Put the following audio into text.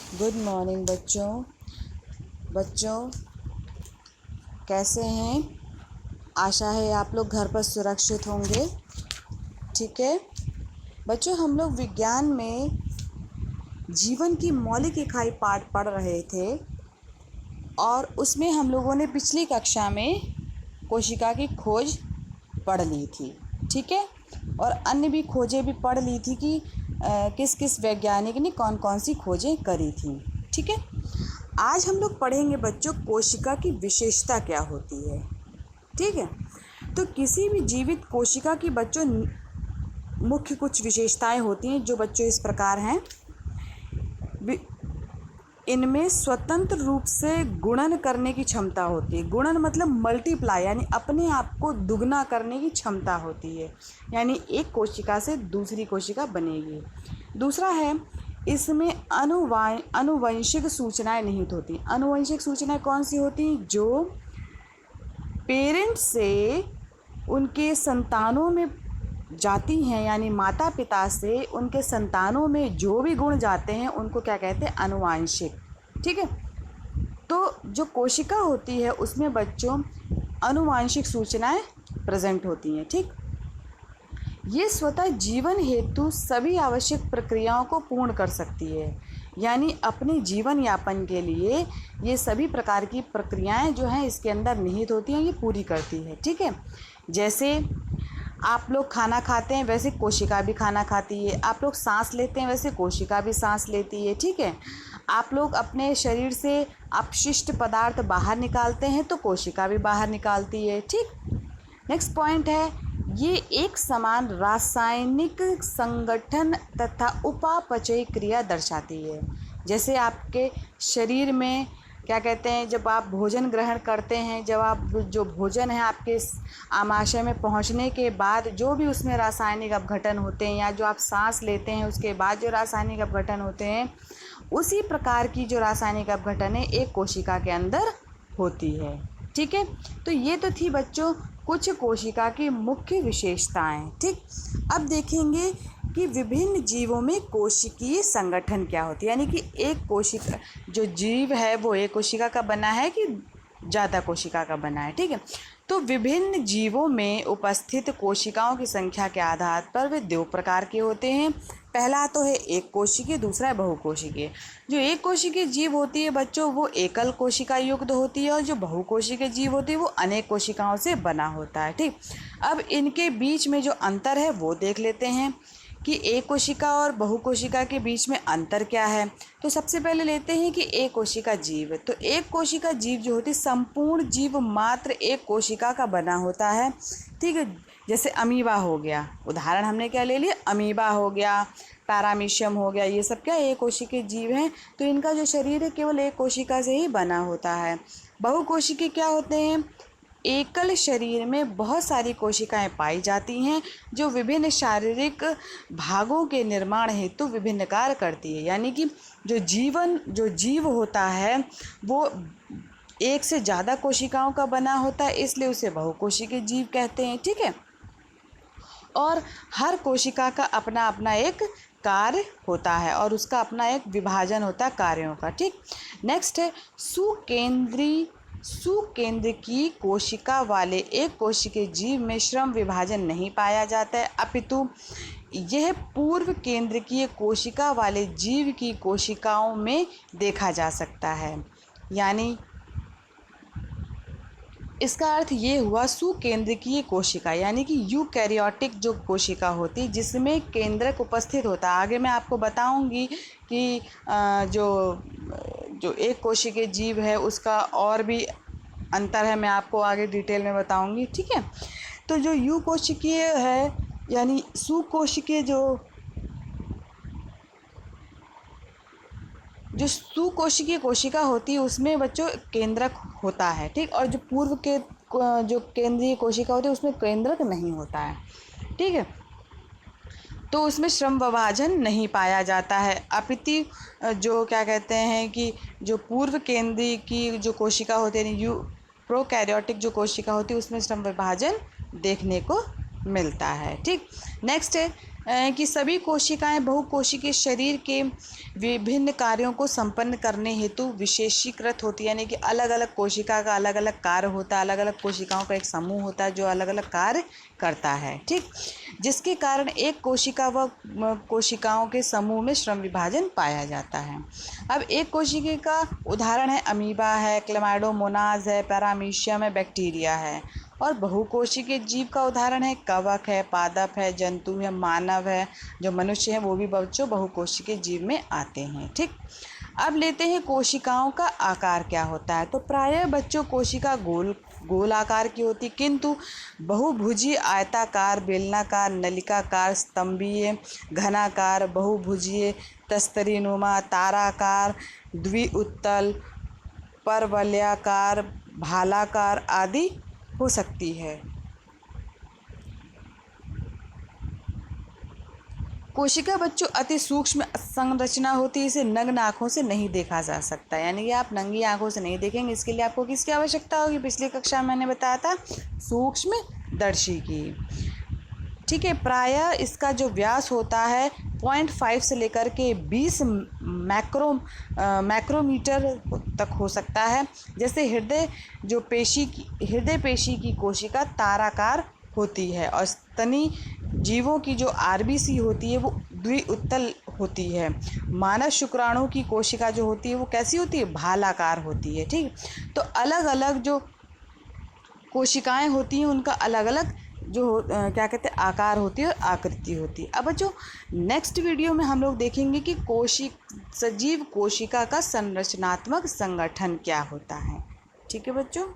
Good morning बच्चों कैसे हैं। आशा है आप लोग घर पर सुरक्षित होंगे। ठीक है बच्चों, हम लोग विज्ञान में जीवन की मौलिक इकाई पाठ पढ़ रहे थे और उसमें हम लोगों ने पिछली कक्षा में कोशिका की खोज पढ़ ली थी। ठीक है, और अन्य भी खोजें भी पढ़ ली थी कि किस किस वैज्ञानिक ने कौन कौन सी खोजें करी थी। ठीक है, आज हम लोग पढ़ेंगे बच्चों कोशिका की विशेषता क्या होती है। ठीक है, तो किसी भी जीवित कोशिका की बच्चों मुख्य कुछ विशेषताएं होती हैं जो बच्चों इस प्रकार हैं। इनमें स्वतंत्र रूप से गुणन करने की क्षमता होती है। गुणन मतलब मल्टीप्लाई, यानी अपने आप को दुगना करने की क्षमता होती है, यानी एक कोशिका से दूसरी कोशिका बनेगी। दूसरा है, इसमें आनुवंशिक सूचनाएं निहित होती। आनुवंशिक सूचनाएं कौन सी होती हैं? जो पेरेंट्स से उनके संतानों में जाती हैं, यानी माता पिता से उनके संतानों में जो भी गुण जाते हैं उनको क्या कहते हैं? आनुवांशिक। ठीक है, तो जो कोशिका होती है उसमें बच्चों आनुवांशिक सूचनाएं प्रेजेंट होती हैं। ठीक, ये स्वतः जीवन हेतु सभी आवश्यक प्रक्रियाओं को पूर्ण कर सकती है, यानी अपने जीवन यापन के लिए ये सभी प्रकार की प्रक्रियाएं जो हैं इसके अंदर निहित होती हैं, ये पूरी करती है। ठीक है, जैसे आप लोग खाना खाते हैं वैसे कोशिका भी खाना खाती है, आप लोग सांस लेते हैं वैसे कोशिका भी सांस लेती है। ठीक है, आप लोग अपने शरीर से अपशिष्ट पदार्थ बाहर निकालते हैं तो कोशिका भी बाहर निकालती है। ठीक, नेक्स्ट पॉइंट है, ये एक समान रासायनिक संगठन तथा उपापचय क्रिया दर्शाती है। जैसे आपके शरीर में क्या कहते हैं, जब आप भोजन ग्रहण करते हैं, जब आप जो भोजन है आपके आमाशय में पहुंचने के बाद जो भी उसमें रासायनिक अपघटन होते हैं, या जो आप सांस लेते हैं उसके बाद जो रासायनिक अपघटन होते हैं, उसी प्रकार की जो रासायनिक अपघटन है एक कोशिका के अंदर होती है। ठीक है, तो ये तो थी बच्चों कुछ कोशिका की मुख्य विशेषताएं। ठीक, अब देखेंगे कि विभिन्न जीवों में कोशिकीय संगठन क्या होती है, यानी कि एक कोशिका जो जीव है वो एक कोशिका का बना है कि ज़्यादा कोशिका का बना है। ठीक है, तो विभिन्न जीवों में उपस्थित कोशिकाओं की संख्या के आधार पर वे दो प्रकार के होते हैं। पहला तो है एक कोशिकीय, दूसरा है बहुकोशिकीय। जो एक कोशिकीय जीव होती है बच्चों वो एकल कोशिका युक्त होती है, और जो बहुकोशिकीय जीव होती है वो अनेक कोशिकाओं से बना होता है। ठीक, अब इनके बीच में जो अंतर है वो देख लेते हैं कि एक कोशिका और बहुकोशिका के बीच में अंतर क्या है। तो सबसे पहले लेते हैं कि एक कोशिका जीव। तो एक कोशिका जीव जो होती है संपूर्ण जीव मात्र एक कोशिका का बना होता है। ठीक है, जैसे अमीबा हो गया, उदाहरण हमने क्या ले लिया, अमीबा हो गया, पैरामीशियम हो गया, ये सब क्या एक कोशिकीय जीव हैं। तो इनका जो शरीर है केवल एक कोशिका से ही बना होता है। बहुकोशिकीय क्या होते हैं? एकल शरीर में बहुत सारी कोशिकाएं पाई जाती हैं जो विभिन्न शारीरिक भागों के निर्माण हेतु विभिन्न कार्य करती है, यानी कि जो जीव होता है वो एक से ज़्यादा कोशिकाओं का बना होता है, इसलिए उसे बहुकोशिकीय जीव कहते हैं। ठीक है, और हर कोशिका का अपना अपना एक कार्य होता है और उसका अपना एक विभाजन होता है कार्यों का। ठीक, नेक्स्ट है सुकेंद्रकीय कोशिका वाले एक कोशिकीय जीव में श्रम विभाजन नहीं पाया जाता है, अपितु यह पूर्व केंद्रकीय कोशिका वाले जीव की कोशिकाओं में देखा जा सकता है। यानी इसका अर्थ ये हुआ सुकेंद्रकीय कोशिका, यानी कि यूकैरियोटिक जो कोशिका होती है जिसमें केंद्रक उपस्थित होता है। आगे मैं आपको बताऊंगी कि जो एक कोशिकीय जीव है उसका और भी अंतर है, मैं आपको आगे डिटेल में बताऊंगी। ठीक है, तो जो यूकोशिकीय है यानी सुकोशिकीय जो सुकोशिकीय कोशिका होती है उसमें बच्चों केंद्रक होता है। ठीक, और जो पूर्व के जो केंद्रीय कोशिका होती है उसमें केंद्रक नहीं होता है। ठीक है, तो उसमें श्रम विभाजन नहीं पाया जाता है, अपितु जो क्या कहते हैं कि जो पूर्व केंद्रीय की जो कोशिका होती है प्रोकैरियोटिक जो कोशिका होती है उसमें श्रम विभाजन देखने को मिलता है। ठीक, नेक्स्ट है कि सभी कोशिकाएं बहुकोशिकीय शरीर के विभिन्न कार्यों को संपन्न करने हेतु विशेषीकृत होती है, यानी कि अलग अलग कोशिका का अलग अलग कार्य होता है, अलग अलग कोशिकाओं का एक समूह होता है जो अलग अलग कार्य करता है, ठीक, जिसके कारण एक कोशिका व कोशिकाओं के समूह में श्रम विभाजन पाया जाता है। अब एक कोशिका का उदाहरण है अमीबा है, क्लेमाइडोमोनाज है, पैरामीशियम है, बैक्टीरिया है। और बहुकोशिकीय जीव का उदाहरण है कवक है, पादप है, जंतु है, मानव है, जो मनुष्य है वो भी बच्चों बहुकोशिकीय जीव में आते हैं, ठीक। अब लेते हैं कोशिकाओं का आकार क्या होता है। तो प्रायः बच्चों कोशिका गोल आकार की होती, किंतु बहुभुजीय, आयताकार, बेलनाकार, नलिकाकार, स्तंभीय, घनाकार, बहुभुजीय, तस्तरीनुमा, ताराकार, द्विउत्तल, परवलयाकार, भालाकार आदि हो सकती है। कोशिका बच्चों अति सूक्ष्म संरचना होती है, इसे नग्न आँखों से नहीं देखा जा सकता, यानी कि आप नंगी आँखों से नहीं देखेंगे। इसके लिए आपको किसकी आवश्यकता होगी? पिछली कक्षा में मैंने बताया था सूक्ष्मदर्शी की, ठीक है। प्रायः इसका जो व्यास होता है 0.5 से लेकर के 20 मैक्रोमीटर तक हो सकता है। जैसे हृदय पेशी की कोशिका ताराकार होती है और स्तनी जीवों की जो आरबीसी होती है वो द्विउत्तल होती है। मानव शुक्राणु की कोशिका जो होती है वो कैसी होती है? भालाकार होती है, ठीक। तो अलग अलग जो कोशिकाएं होती हैं उनका अलग अलग जो क्या कहते हैं आकार होती है और आकृति होती है। अब बच्चों नेक्स्ट वीडियो में हम लोग देखेंगे कि सजीव कोशिका का संरचनात्मक संगठन क्या होता है, ठीक है बच्चों।